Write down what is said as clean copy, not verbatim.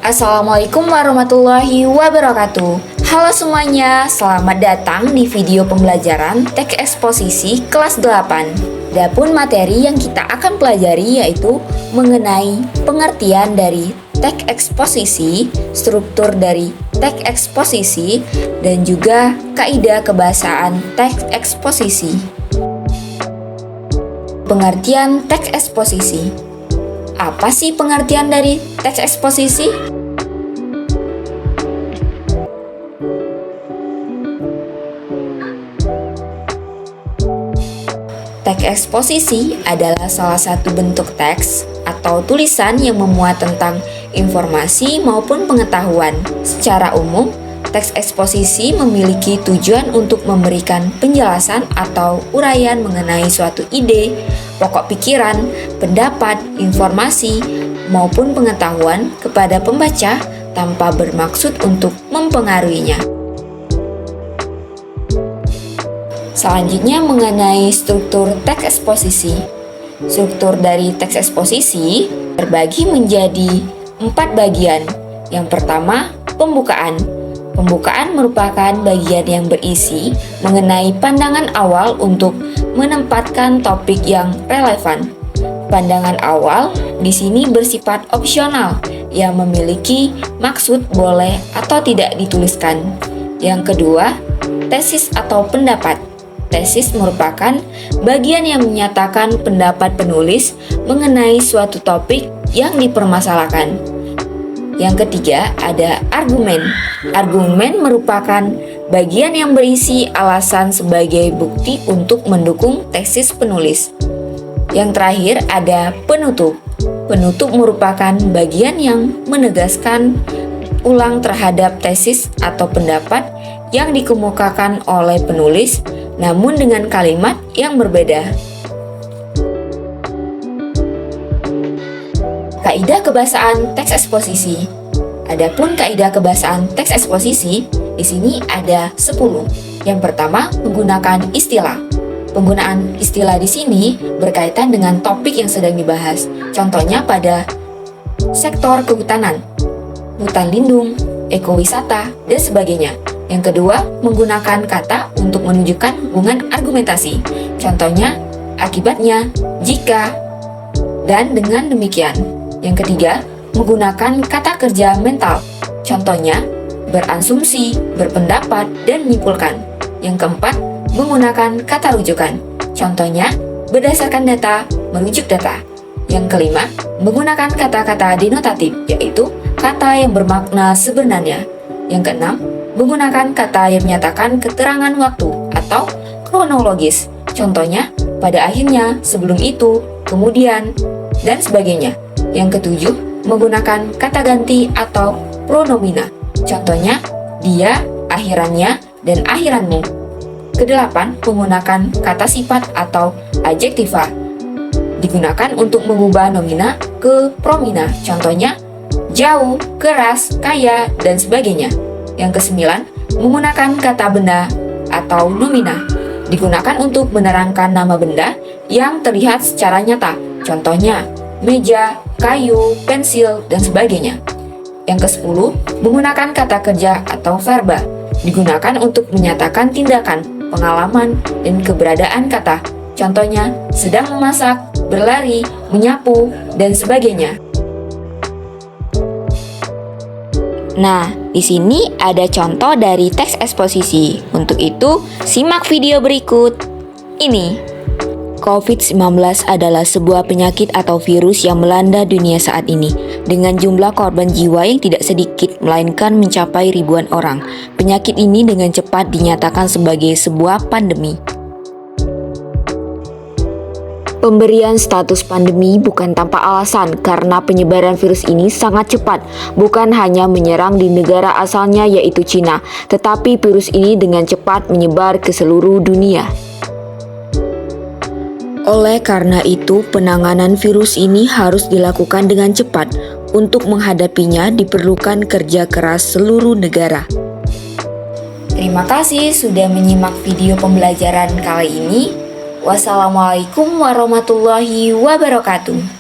Assalamualaikum warahmatullahi wabarakatuh. Halo semuanya, selamat datang di video pembelajaran teks eksposisi kelas 8. Adapun materi yang kita akan pelajari yaitu mengenai pengertian dari teks eksposisi, struktur dari teks eksposisi, dan juga kaidah kebahasaan teks eksposisi. Pengertian teks eksposisi. Apa sih pengertian dari teks eksposisi? Teks eksposisi adalah salah satu bentuk teks atau tulisan yang memuat tentang informasi maupun pengetahuan. Secara umum, teks eksposisi memiliki tujuan untuk memberikan penjelasan atau uraian mengenai suatu ide, pokok pikiran, pendapat, informasi, maupun pengetahuan kepada pembaca tanpa bermaksud untuk mempengaruhinya. Selanjutnya mengenai struktur teks eksposisi. Struktur dari teks eksposisi terbagi menjadi 4 bagian. Yang pertama, pembukaan. Pembukaan merupakan bagian yang berisi mengenai pandangan awal untuk menempatkan topik yang relevan. Pandangan awal di sini bersifat opsional yang memiliki maksud boleh atau tidak dituliskan. Yang kedua, tesis atau pendapat. Tesis merupakan bagian yang menyatakan pendapat penulis mengenai suatu topik yang dipermasalahkan. Yang ketiga, ada argumen. Argumen merupakan bagian yang berisi alasan sebagai bukti untuk mendukung tesis penulis. Yang terakhir, ada penutup. Penutup merupakan bagian yang menegaskan ulang terhadap tesis atau pendapat yang dikemukakan oleh penulis, namun dengan kalimat yang berbeda. Kaidah kebahasaan teks eksposisi. Adapun kaidah kebahasaan teks eksposisi di sini ada 10. Yang pertama, menggunakan istilah. Penggunaan istilah di sini berkaitan dengan topik yang sedang dibahas. Contohnya pada sektor kehutanan, hutan lindung, ekowisata, dan sebagainya. Yang kedua, menggunakan kata untuk menunjukkan hubungan argumentasi. Contohnya, akibatnya, jika, dan dengan demikian. Yang ketiga, menggunakan kata kerja mental. Contohnya, berasumsi, berpendapat, dan menyimpulkan. Yang keempat, menggunakan kata rujukan. Contohnya, berdasarkan data, merujuk data. Yang kelima, menggunakan kata-kata denotatif, yaitu kata yang bermakna sebenarnya. Yang keenam, menggunakan kata yang menyatakan keterangan waktu atau kronologis. Contohnya, pada akhirnya, sebelum itu, kemudian, dan sebagainya. Yang ketujuh, menggunakan kata ganti atau pronomina. Contohnya, dia, akhirannya, dan akhiranmu. Kedelapan, menggunakan kata sifat atau adjektiva. Digunakan untuk mengubah nomina ke promina. Contohnya, jauh, keras, kaya, dan sebagainya. Yang kesembilan, menggunakan kata benda atau nomina. Digunakan untuk menerangkan nama benda yang terlihat secara nyata. Contohnya, meja, kayu, pensil, dan sebagainya. Yang kesepuluh, menggunakan kata kerja atau verba. Digunakan untuk menyatakan tindakan, pengalaman, dan keberadaan kata. Contohnya, sedang memasak, berlari, menyapu, dan sebagainya. Nah, di sini ada contoh dari teks eksposisi. Untuk itu, simak video berikut ini. COVID-19 adalah sebuah penyakit atau virus yang melanda dunia saat ini, dengan jumlah korban jiwa yang tidak sedikit, melainkan mencapai ribuan orang. Penyakit ini dengan cepat dinyatakan sebagai sebuah pandemi. Pemberian status pandemi bukan tanpa alasan karena penyebaran virus ini sangat cepat, bukan hanya menyerang di negara asalnya yaitu Cina, tetapi virus ini dengan cepat menyebar ke seluruh dunia. Oleh karena itu, penanganan virus ini harus dilakukan dengan cepat. Untuk menghadapinya diperlukan kerja keras seluruh negara. Terima kasih sudah menyimak video pembelajaran kali ini. Wassalamualaikum warahmatullahi wabarakatuh.